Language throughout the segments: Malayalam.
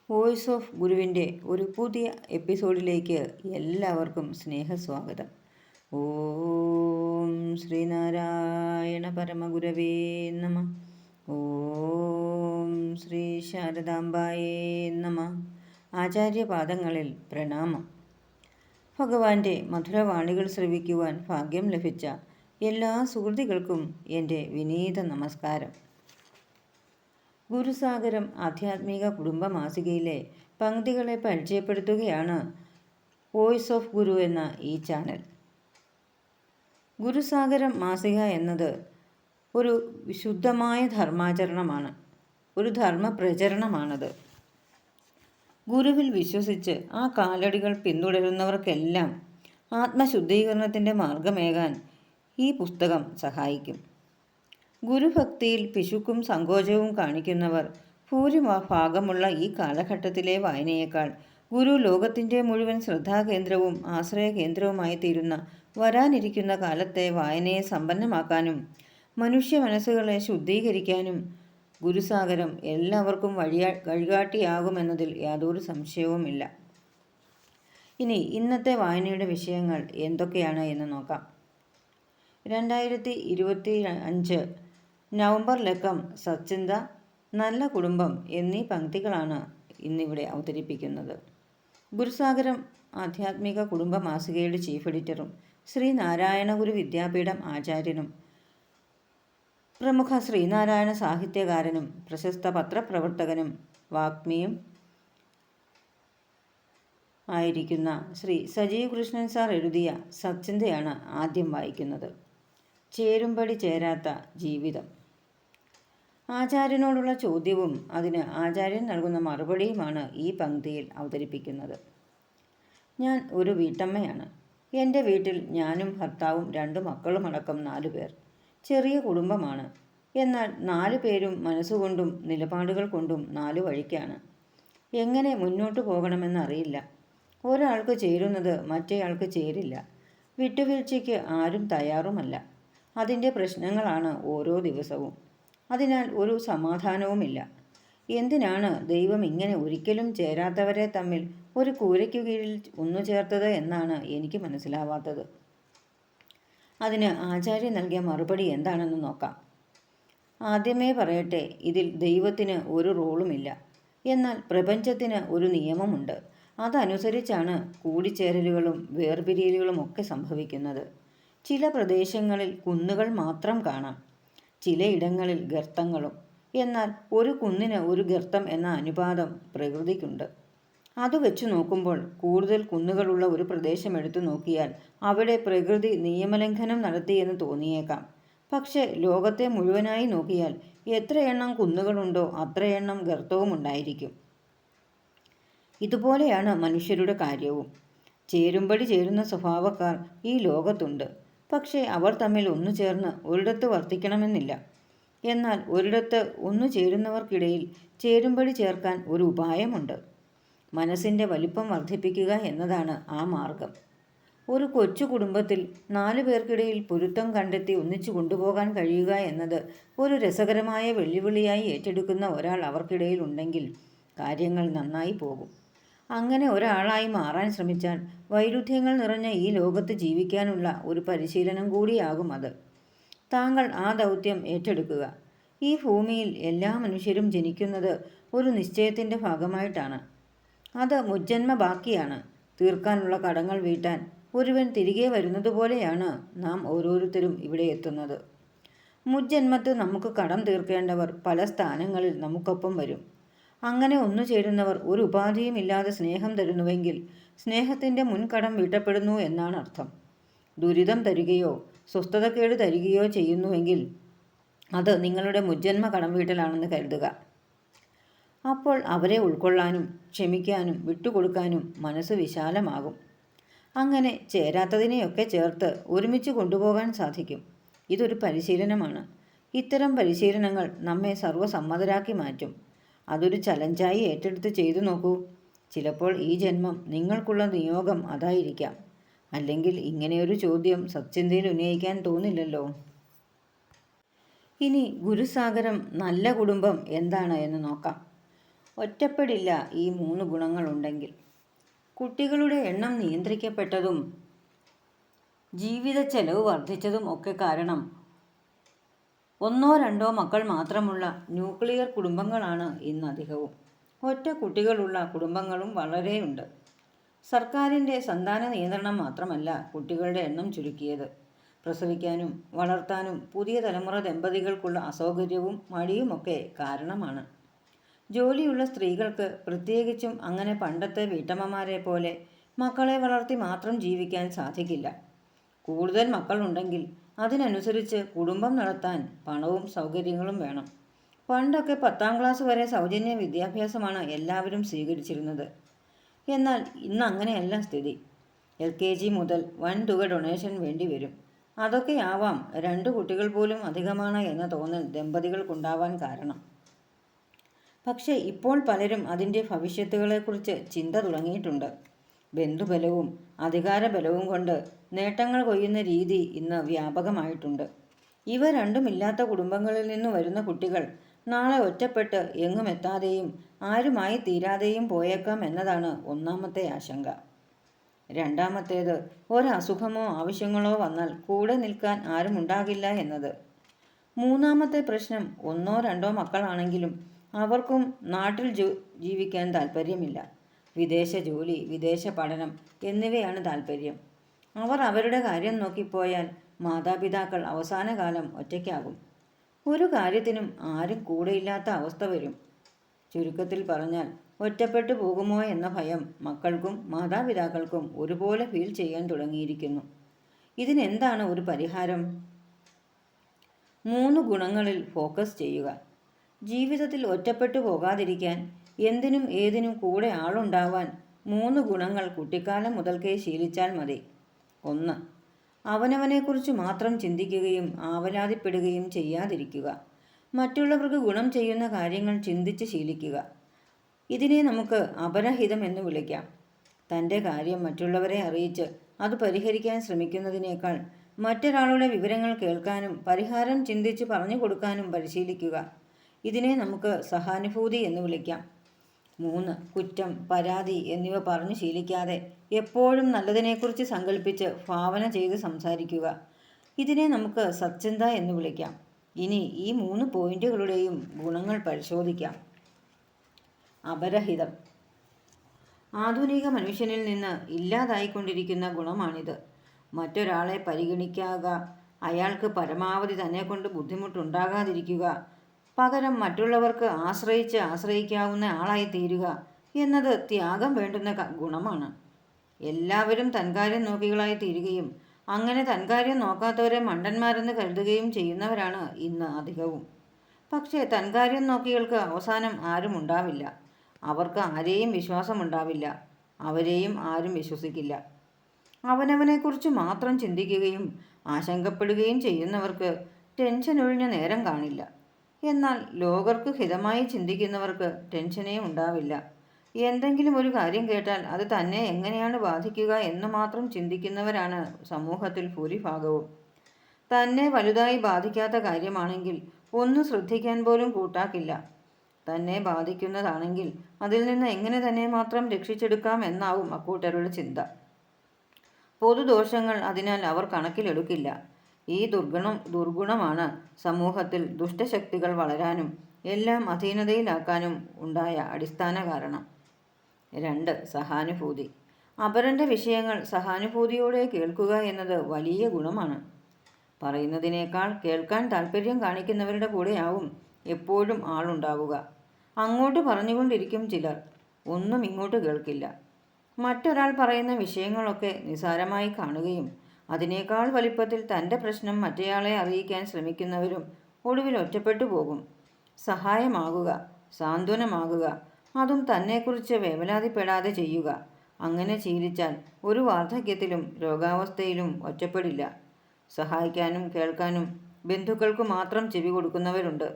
വോയിസ് ഓഫ് ഗുരുവിൻ്റെ ഒരു പുതിയ എപ്പിസോഡിലേക്ക് എല്ലാവർക്കും സ്നേഹസ്വാഗതം. ഓം ശ്രീനാരായണ പരമഗുരവേ നമ. ഓം ശ്രീ ശാരദാംബായേ നമ. ആചാര്യപാദങ്ങളിൽ പ്രണാമം. ഭഗവാന്റെ മധുരവാണികൾ ശ്രവിക്കുവാൻ ഭാഗ്യം ലഭിച്ച എല്ലാ സുഹൃത്തുക്കൾക്കും എൻ്റെ വിനീത നമസ്കാരം. ഗുരുസാഗരം ആധ്യാത്മിക കുടുംബ മാസികയിലെ പങ്ക്തികളെ പരിചയപ്പെടുത്തുകയാണ് വോയിസ് ഓഫ് ഗുരു എന്ന ഈ ചാനൽ. ഗുരുസാഗരം മാസിക എന്നത് ഒരു വിശുദ്ധമായ ധർമാചരണമാണ്, ഒരു ധർമ്മ പ്രചരണമാണത്. ഗുരുവിൽ വിശ്വസിച്ച് ആ കാലടികൾ പിന്തുടരുന്നവർക്കെല്ലാം ആത്മശുദ്ധീകരണത്തിൻ്റെ മാർഗമേകാൻ ഈ പുസ്തകം സഹായിക്കും. ഗുരുഭക്തിയിൽ പിശുക്കും സങ്കോചവും കാണിക്കുന്നവർ ഭൂരിഭാഗമുള്ള ഈ കാലഘട്ടത്തിലെ വായനയേക്കാൾ ഗുരു ലോകത്തിൻ്റെ മുഴുവൻ ശ്രദ്ധാകേന്ദ്രവും ആശ്രയകേന്ദ്രവുമായി തീരുന്ന വരാനിരിക്കുന്ന കാലത്തെ വായനയെ സമ്പന്നമാക്കാനും മനുഷ്യ മനസ്സുകളെ ശുദ്ധീകരിക്കാനും ഗുരുസാഗരം എല്ലാവർക്കും വഴികാട്ടിയാകുമെന്നതിൽ യാതൊരു സംശയവുമില്ല. ഇനി ഇന്നത്തെ വായനയുടെ വിഷയങ്ങൾ എന്തൊക്കെയാണ് എന്ന് നോക്കാം. 2025 നവംബർ ലക്കം സച്ചിന്ത, നല്ല കുടുംബം എന്നീ പങ്ക്തികളാണ് ഇന്നിവിടെ അവതരിപ്പിക്കുന്നത്. ഗുരുസാഗരം ആധ്യാത്മിക കുടുംബ മാസികയുടെ ചീഫ് എഡിറ്ററും ശ്രീനാരായണ ഗുരു വിദ്യാപീഠം ആചാര്യനും പ്രമുഖ ശ്രീനാരായണ സാഹിത്യകാരനും പ്രശസ്ത പത്രപ്രവർത്തകനും വാഗ്മിയും ആയിരിക്കുന്ന ശ്രീ സജീവ് കൃഷ്ണൻ സാർ എഴുതിയ സച്ചിന്തയാണ് ആദ്യം വായിക്കുന്നത്. ചേരുംപടി ചേരാത്ത ജീവിതം. ആചാര്യനോടുള്ള ചോദ്യവും അതിന് ആചാര്യൻ നൽകുന്ന മറുപടിയുമാണ് ഈ പങ്ക്തിയിൽ അവതരിപ്പിക്കുന്നത്. ഞാൻ ഒരു വീട്ടമ്മയാണ്. എൻ്റെ വീട്ടിൽ ഞാനും ഭർത്താവും 2 മക്കളുമടക്കം 4 പേർ. ചെറിയ കുടുംബമാണ്. എന്നാൽ 4 പേരും മനസ്സുകൊണ്ടും നിലപാടുകൾ കൊണ്ടും 4 വഴിക്കാണ്. എങ്ങനെ മുന്നോട്ട് പോകണമെന്നറിയില്ല. ഒരാൾക്ക് ചേരുന്നത് മറ്റേയാൾക്ക് ചേരില്ല. വിട്ടുവീഴ്ചയ്ക്ക് ആരും തയ്യാറുമല്ല. അതിൻ്റെ പ്രശ്നങ്ങളാണ് ഓരോ ദിവസവും. അതിനാൽ ഒരു സമാധാനവുമില്ല. എന്തിനാണ് ദൈവം ഇങ്ങനെ ഒരിക്കലും ചേരാത്തവരെ തമ്മിൽ ഒരു കൂരയ്ക്കു കീഴിൽ ഒന്നുചേർത്തത് എന്നാണ് എനിക്ക് മനസ്സിലാവാത്തത്. അതിന് ആചാര്യൻ നൽകിയ മറുപടി എന്താണെന്ന് നോക്കാം. ആദ്യമേ പറയട്ടെ, ഇതിൽ ദൈവത്തിന് ഒരു റോളുമില്ല. എന്നാൽ പ്രപഞ്ചത്തിന് ഒരു നിയമമുണ്ട്. അതനുസരിച്ചാണ് കൂടിച്ചേരലുകളും വേർപിരിയലുകളും ഒക്കെ സംഭവിക്കുന്നത്. ചില പ്രദേശങ്ങളിൽ കുന്നുകൾ മാത്രം കാണാം, ചിലയിടങ്ങളിൽ ഗർത്തങ്ങളും. എന്നാൽ ഒരു കുന്നിന് ഒരു ഗർത്തം എന്ന അനുപാതം പ്രകൃതിക്കുണ്ട്. അത് വെച്ച് നോക്കുമ്പോൾ കൂടുതൽ കുന്നുകളുള്ള ഒരു പ്രദേശം എടുത്തു നോക്കിയാൽ അവിടെ പ്രകൃതി നിയമലംഘനം നടത്തിയെന്ന് തോന്നിയേക്കാം. പക്ഷേ ലോകത്തെ മുഴുവനായി നോക്കിയാൽ എത്രയെണ്ണം കുന്നുകളുണ്ടോ അത്രയെണ്ണം ഗർത്തവും ഉണ്ടായിരിക്കും. ഇതുപോലെയാണ് മനുഷ്യരുടെ കാര്യവും. ചേരുംപടി ചേരുന്ന സ്വഭാവക്കാർ ഈ ലോകത്തുണ്ട്. പക്ഷേ അവർ തമ്മിൽ ഒന്നു ചേർന്ന് ഒരിടത്ത് വർത്തിക്കണമെന്നില്ല. എന്നാൽ ഒരിടത്ത് ഒന്നു ചേരുന്നവർക്കിടയിൽ ചേരുംപടി ചേർക്കാൻ ഒരു ഉപായമുണ്ട്. മനസ്സിൻ്റെ വലിപ്പം വർദ്ധിപ്പിക്കുക എന്നതാണ് ആ മാർഗം. ഒരു കൊച്ചു കുടുംബത്തിൽ 4 പേർക്കിടയിൽ പൊരുത്തം കണ്ടെത്തി ഒന്നിച്ചു കൊണ്ടുപോകാൻ കഴിയുക എന്നത് ഒരു രസകരമായ വെല്ലുവിളിയായി ഏറ്റെടുക്കുന്ന ഒരാൾ അവർക്കിടയിൽ ഉണ്ടെങ്കിൽ കാര്യങ്ങൾ നന്നായി പോകും. അങ്ങനെ ഒരാളായി മാറാൻ ശ്രമിച്ചാൽ വൈരുദ്ധ്യങ്ങൾ നിറഞ്ഞ ഈ ലോകത്ത് ജീവിക്കാനുള്ള ഒരു പരിശീലനം കൂടിയാകും അത്. താങ്കൾ ആ ദൗത്യം ഏറ്റെടുക്കുക. ഈ ഭൂമിയിൽ എല്ലാ മനുഷ്യരും ജനിക്കുന്നത് ഒരു നിശ്ചയത്തിൻ്റെ ഭാഗമായിട്ടാണ്. അത് മുജ്ജന്മ ബാക്കിയാണ്. തീർക്കാനുള്ള കടങ്ങൾ വീട്ടാൻ ഒരുവൻ തിരികെ വരുന്നതുപോലെയാണ് നാം ഓരോരുത്തരും ഇവിടെ എത്തുന്നത്. മുജ്ജന്മത്ത് നമുക്ക് കടം തീർക്കേണ്ടവർ പല സ്ഥാനങ്ങളിൽ നമുക്കൊപ്പം വരും. അങ്ങനെ ഒന്നു ചേരുന്നവർ ഒരു ഉപാധിയുമില്ലാതെ സ്നേഹം തരുന്നുവെങ്കിൽ സ്നേഹത്തിൻ്റെ മുൻകടം വീട്ടപ്പെടുന്നു എന്നാണ് അർത്ഥം. ദുരിതം തരികയോ സ്വസ്ഥതക്കേട് തരികയോ ചെയ്യുന്നുവെങ്കിൽ അത് നിങ്ങളുടെ മുജ്ജന്മ കടം വീട്ടലാണെന്ന് കരുതുക. അപ്പോൾ അവരെ ഉൾക്കൊള്ളാനും ക്ഷമിക്കാനും വിട്ടുകൊടുക്കാനും മനസ്സ് വിശാലമാകും. അങ്ങനെ ചേരാത്തതിനെയൊക്കെ ചേർത്ത് ഒരുമിച്ച് കൊണ്ടുപോകാൻ സാധിക്കും. ഇതൊരു പരിശീലനമാണ്. ഇത്തരം പരിശീലനങ്ങൾ നമ്മെ സർവ്വസമ്മതരാക്കി മാറ്റും. അതൊരു ചലഞ്ചായി ഏറ്റെടുത്ത് ചെയ്തു നോക്കൂ. ചിലപ്പോൾ ഈ ജന്മം നിങ്ങൾക്കുള്ള നിയോഗം അതായിരിക്കാം. അല്ലെങ്കിൽ ഇങ്ങനെയൊരു ചോദ്യം സച്ചിന്തയിൽ ഉന്നയിക്കാൻ തോന്നില്ലല്ലോ. ഇനി ഗുരുസാഗരം നല്ല കുടുംബം എന്താണ് എന്ന് നോക്കാം. ഒറ്റപ്പെടില്ല ഈ 3 ഗുണങ്ങളുണ്ടെങ്കിൽ. കുട്ടികളുടെ എണ്ണം നിയന്ത്രിക്കപ്പെട്ടതും ജീവിത ചെലവ് വർദ്ധിച്ചതും ഒക്കെ കാരണം ഒന്നോ രണ്ടോ മക്കൾ മാത്രമുള്ള ന്യൂക്ലിയർ കുടുംബങ്ങളാണ് ഇന്ന് അധികവും. ഒറ്റ കുട്ടികളുള്ള കുടുംബങ്ങളും വളരെയുണ്ട്. സർക്കാരിൻ്റെ സന്താന നിയന്ത്രണം മാത്രമല്ല കുട്ടികളുടെ എണ്ണം ചുരുക്കിയത്, പ്രസവിക്കാനും വളർത്താനും പുതിയ തലമുറ ദമ്പതികൾക്കുള്ള അസൗകര്യവും മടിയുമൊക്കെ കാരണമാണ്. ജോലിയുള്ള സ്ത്രീകൾക്ക് പ്രത്യേകിച്ചും അങ്ങനെ പണ്ടത്തെ വീട്ടമ്മമാരെ പോലെ മക്കളെ വളർത്തി മാത്രം ജീവിക്കാൻ സാധിക്കില്ല. കൂടുതൽ മക്കളുണ്ടെങ്കിൽ അതിനനുസരിച്ച് കുടുംബം നടത്താൻ പണവും സൗകര്യങ്ങളും വേണം. പണ്ടൊക്കെ 10ാം ക്ലാസ് വരെ സൗജന്യ വിദ്യാഭ്യാസമാണ് എല്ലാവരും സ്വീകരിച്ചിരുന്നത്. എന്നാൽ ഇന്ന് അങ്ങനെയല്ല സ്ഥിതി. LKG മുതൽ വൻതുക ഡൊണേഷൻ വേണ്ടി വരും. അതൊക്കെയാവാം 2 കുട്ടികൾ പോലും അധികമാണ് എന്ന തോന്നൽ ദമ്പതികൾക്കുണ്ടാവാൻ കാരണം. പക്ഷേ ഇപ്പോൾ പലരും അതിൻ്റെ ഭവിഷ്യത്തുകളെക്കുറിച്ച് ചിന്ത തുടങ്ങിയിട്ടുണ്ട്. ബന്ധുബലവും അധികാരബലവും കൊണ്ട് നേട്ടങ്ങൾ കൊയ്യുന്ന രീതി ഇന്ന് വ്യാപകമായിട്ടുണ്ട്. ഇവ രണ്ടുമില്ലാത്ത കുടുംബങ്ങളിൽ നിന്ന് വരുന്ന കുട്ടികൾ നാളെ ഒറ്റപ്പെട്ട് എങ്ങും എത്താതെയും ആരുമായി തീരാതെയും പോയേക്കാം എന്നതാണ് ഒന്നാമത്തെ ആശങ്ക. രണ്ടാമത്തേത്, ഒരസുഖമോ ആവശ്യങ്ങളോ വന്നാൽ കൂടെ നിൽക്കാൻ ആരുമുണ്ടാകില്ല എന്നത്. മൂന്നാമത്തെ പ്രശ്നം, 1-2 മക്കളാണെങ്കിലും അവർക്കും നാട്ടിൽ ജീവിക്കാൻ താല്പര്യമില്ല. വിദേശ ജോലി, വിദേശ പഠനം എന്നിവയാണ് താല്പര്യം. അവർ അവരുടെ കാര്യം നോക്കിപ്പോയാൽ മാതാപിതാക്കൾ അവസാന കാലം ഒറ്റയ്ക്കാകും. ഒരു കാര്യത്തിനും ആരും കൂടെയില്ലാത്ത അവസ്ഥ വരും. ചുരുക്കത്തിൽ പറഞ്ഞാൽ ഒറ്റപ്പെട്ടു പോകുമോ എന്ന ഭയം മക്കൾക്കും മാതാപിതാക്കൾക്കും ഒരുപോലെ ഫീൽ ചെയ്യാൻ തുടങ്ങിയിരിക്കുന്നു. ഇതിനെന്താണ് ഒരു പരിഹാരം? 3 ഗുണങ്ങളിൽ ഫോക്കസ് ചെയ്യുക. ജീവിതത്തിൽ ഒറ്റപ്പെട്ടു പോകാതിരിക്കാൻ, എന്തിനും ഏതിനും കൂടെ ആളുണ്ടാവാൻ 3 ഗുണങ്ങൾ കുട്ടിക്കാലം മുതൽക്കേ ശീലിച്ചാൽ മതി. 1. അവനവനെക്കുറിച്ച് മാത്രം ചിന്തിക്കുകയും ആവലാതിപ്പെടുകയും ചെയ്യാതിരിക്കുക. മറ്റുള്ളവർക്ക് ഗുണം ചെയ്യുന്ന കാര്യങ്ങൾ ചിന്തിച്ച് ശീലിക്കുക. ഇതിനെ നമുക്ക് അപരഹിതം എന്ന് വിളിക്കാം. തൻ്റെ കാര്യം മറ്റുള്ളവരെ അറിയിച്ച് അത് പരിഹരിക്കാൻ ശ്രമിക്കുന്നതിനേക്കാൾ മറ്റൊരാളുടെ വിവരങ്ങൾ കേൾക്കാനും പരിഹാരം ചിന്തിച്ച് പറഞ്ഞു കൊടുക്കാനും പരിശീലിക്കുക. ഇതിനെ നമുക്ക് സഹാനുഭൂതി എന്ന് വിളിക്കാം. 3. കുറ്റം, പരാതി എന്നിവ പറഞ്ഞു ശീലിക്കാതെ എപ്പോഴും നല്ലതിനെക്കുറിച്ച് സങ്കല്പിച്ച് ഭാവന ചെയ്ത് സംസാരിക്കുക. ഇതിനെ നമുക്ക് സച്ചിന്ത എന്ന് വിളിക്കാം. ഇനി ഈ 3 പോയിന്റുകളുടെയും ഗുണങ്ങൾ പരിശോധിക്കാം. അപരഹിതം. ആധുനിക മനുഷ്യനിൽ നിന്ന് ഇല്ലാതായിക്കൊണ്ടിരിക്കുന്ന ഗുണമാണിത്. മറ്റൊരാളെ പരിഗണിക്കാക, അയാൾക്ക് പരമാവധി തന്നെക്കൊണ്ട് ബുദ്ധിമുട്ടുണ്ടാകാതിരിക്കുക, പകരം മറ്റുള്ളവർക്ക് ആശ്രയിക്കാവുന്ന ആളായി തീരുക എന്നത് ത്യാഗം വേണ്ടുന്ന ഗുണമാണ്. എല്ലാവരും തൻകാര്യം നോക്കികളായി തീരുകയും അങ്ങനെ തൻകാര്യം നോക്കാത്തവരെ മണ്ടന്മാരെന്ന് കരുതുകയും ചെയ്യുന്നവരാണ് ഇന്ന് അധികവും. പക്ഷേ തൻകാര്യം നോക്കികൾക്ക് അവസാനം ആരും ഉണ്ടാവില്ല. അവർക്ക് ആരെയും വിശ്വാസമുണ്ടാവില്ല. അവരെയും ആരും വിശ്വസിക്കില്ല. അവനവനെക്കുറിച്ച് മാത്രം ചിന്തിക്കുകയും ആശങ്കപ്പെടുകയും ചെയ്യുന്നവർക്ക് ടെൻഷൻ ഒഴിഞ്ഞ നേരം കാണില്ല. എന്നാൽ ലോകർക്ക് ഹിതമായി ചിന്തിക്കുന്നവർക്ക് ടെൻഷനേ ഉണ്ടാവില്ല. എന്തെങ്കിലും ഒരു കാര്യം കേട്ടാൽ അത് തന്നെ എങ്ങനെയാണ് ബാധിക്കുക എന്ന് മാത്രം ചിന്തിക്കുന്നവരാണ് സമൂഹത്തിൽ ഭൂരിഭാഗവും. തന്നെ വലുതായി ബാധിക്കാത്ത കാര്യമാണെങ്കിൽ ഒന്ന് ശ്രദ്ധിക്കാൻ പോലും കൂട്ടാക്കില്ല. തന്നെ ബാധിക്കുന്നതാണെങ്കിൽ അതിൽ നിന്ന് എങ്ങനെ തന്നെ മാത്രം രക്ഷിച്ചെടുക്കാം എന്നാവും അക്കൂട്ടരുടെ ചിന്ത. പൊതുദോഷങ്ങൾ അതിനാൽ അവർ കണക്കിലെടുക്കില്ല. ഈ ദുർഗുണമാണ് സമൂഹത്തിൽ ദുഷ്ടശക്തികൾ വളരാനും എല്ലാം അധീനതയിലാക്കാനും ഉണ്ടായ അടിസ്ഥാന കാരണം. 2. സഹാനുഭൂതി. അപരൻ്റെ വിഷയങ്ങൾ സഹാനുഭൂതിയോടെ കേൾക്കുക എന്നത് വലിയ ഗുണമാണ്. പറയുന്നതിനേക്കാൾ കേൾക്കാൻ താല്പര്യം കാണിക്കുന്നവരുടെ കൂടെയാവും എപ്പോഴും ആളുണ്ടാവുക. അങ്ങോട്ട് പറഞ്ഞുകൊണ്ടിരിക്കും ചിലർ, ഒന്നും ഇങ്ങോട്ട് കേൾക്കില്ല. മറ്റൊരാൾ പറയുന്ന വിഷയങ്ങളൊക്കെ നിസാരമായി കാണുകയും അതിനേക്കാൾ വലിപ്പത്തിൽ തൻ്റെ പ്രശ്നം മറ്റേയാളെ അറിയിക്കാൻ ശ്രമിക്കുന്നവരും ഒടുവിൽ ഒറ്റപ്പെട്ടു പോകും. സഹായമാകുക, സാന്ത്വനമാകുക, അതും തന്നെക്കുറിച്ച് വേവലാതിപ്പെടാതെ ചെയ്യുക. അങ്ങനെ ശീലിച്ചാൽ ഒരു വാർദ്ധക്യത്തിലും രോഗാവസ്ഥയിലും ഒറ്റപ്പെടില്ല. സഹായിക്കാനും കേൾക്കാനും ബന്ധുക്കൾക്ക് മാത്രം ചെവി കൊടുക്കുന്നവരുണ്ട്.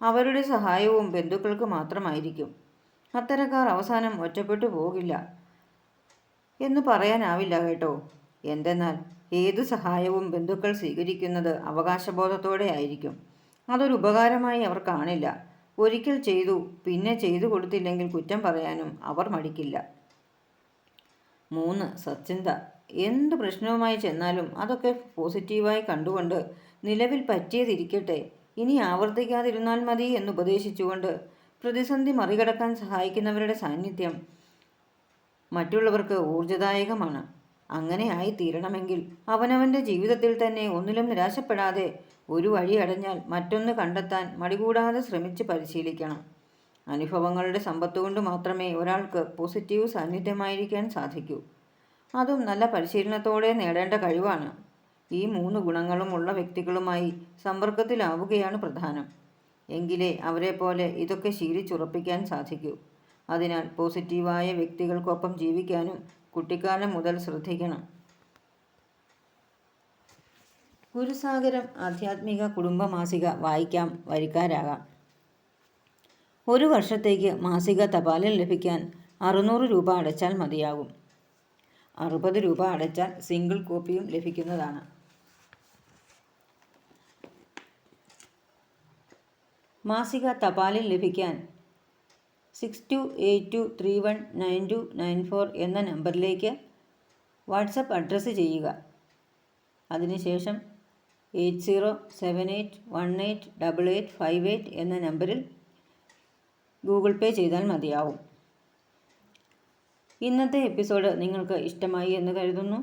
അവരുടെ സഹായവും ബന്ധുക്കൾക്ക് മാത്രമായിരിക്കും. അത്തരക്കാർ അവസാനം ഒറ്റപ്പെട്ടു പോകില്ല എന്ന് പറയാനാവില്ല കേട്ടോ. എന്തെന്നാൽ ഏതു സഹായവും ബന്ധുക്കൾ സ്വീകരിക്കുന്നത് അവകാശബോധത്തോടെ ആയിരിക്കും. അതൊരു ഉപകാരമായി അവർ കാണില്ല. ഒരിക്കൽ ചെയ്തു പിന്നെ ചെയ്തു കൊടുത്തില്ലെങ്കിൽ കുറ്റം പറയാനും അവർ മടിക്കില്ല. 3. സച്ചിന്ത. എന്ത് പ്രശ്നവുമായി ചെന്നാലും അതൊക്കെ പോസിറ്റീവായി കണ്ടുകൊണ്ട് നിലവിൽ പറ്റിയതിരിക്കട്ടെ, ഇനി ആവർത്തിക്കാതിരുന്നാൽ മതി എന്നുപദേശിച്ചുകൊണ്ട് പ്രതിസന്ധി മറികടക്കാൻ സഹായിക്കുന്നവരുടെ സാന്നിധ്യം മറ്റുള്ളവർക്ക് ഊർജ്ജദായകമാണ്. അങ്ങനെ ആയിത്തീരണമെങ്കിൽ അവനവൻ്റെ ജീവിതത്തിൽ തന്നെ ഒന്നിലും നിരാശപ്പെടാതെ ഒരു വഴി അടഞ്ഞാൽ മറ്റൊന്ന് കണ്ടെത്താൻ മടികൂടാതെ ശ്രമിച്ച് പരിശീലിക്കണം. അനുഭവങ്ങളുടെ സമ്പത്തുകൊണ്ട് മാത്രമേ ഒരാൾക്ക് പോസിറ്റീവ് സാന്നിധ്യമായിരിക്കാൻ സാധിക്കൂ. അതും നല്ല പരിശീലനത്തോടെ നേടേണ്ട കഴിവാണ്. ഈ 3 ഗുണങ്ങളും ഉള്ള വ്യക്തികളുമായി സമ്പർക്കത്തിലാവുകയാണ് പ്രധാനം. എങ്കിലേ അവരെപ്പോലെ ഇതൊക്കെ ശീലിച്ചുറപ്പിക്കാൻ സാധിക്കൂ. അതിനാൽ പോസിറ്റീവായ വ്യക്തികൾക്കൊപ്പം ജീവിക്കാനും കുട്ടിക്കാലം മുതൽ ശ്രദ്ധിക്കണം. ഗുരുസാഗരം ആധ്യാത്മിക കുടുംബ മാസിക വായിക്കാം, വരിക്കാരാകാം. 1 വർഷത്തേക്ക് മാസിക തപാലിൽ ലഭിക്കാൻ 600 രൂപ അടച്ചാൽ മതിയാകും. 60 രൂപ അടച്ചാൽ സിംഗിൾ കോപ്പിയും ലഭിക്കുന്നതാണ്. മാസിക തപാലിൽ ലഭിക്കാൻ 6282319294 എന്ന നമ്പറിലേക്ക് വാട്സപ്പ് അഡ്രസ്സ് ചെയ്യുക. അതിനുശേഷം 8078188858 എന്ന നമ്പറിൽ ഗൂഗിൾ പേ ചെയ്താൽ മതിയാവും. ഇന്നത്തെ എപ്പിസോഡ് നിങ്ങൾക്ക് ഇഷ്ടമായി എന്ന് കരുതുന്നു.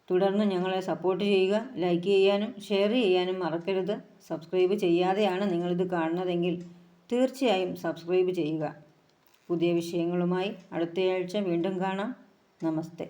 തുടർന്ന് ഞങ്ങളെ സപ്പോർട്ട് ചെയ്യുക. ലൈക്ക് ചെയ്യാനും ഷെയർ ചെയ്യാനും മറക്കരുത്. സബ്സ്ക്രൈബ് ചെയ്യാതെയാണ് നിങ്ങളിത് കാണുന്നതെങ്കിൽ തീർച്ചയായും സബ്സ്ക്രൈബ് ചെയ്യുക. പുതിയ വിഷയങ്ങളുമായി അടുത്തയാഴ്ച വീണ്ടും കാണാം. നമസ്തേ.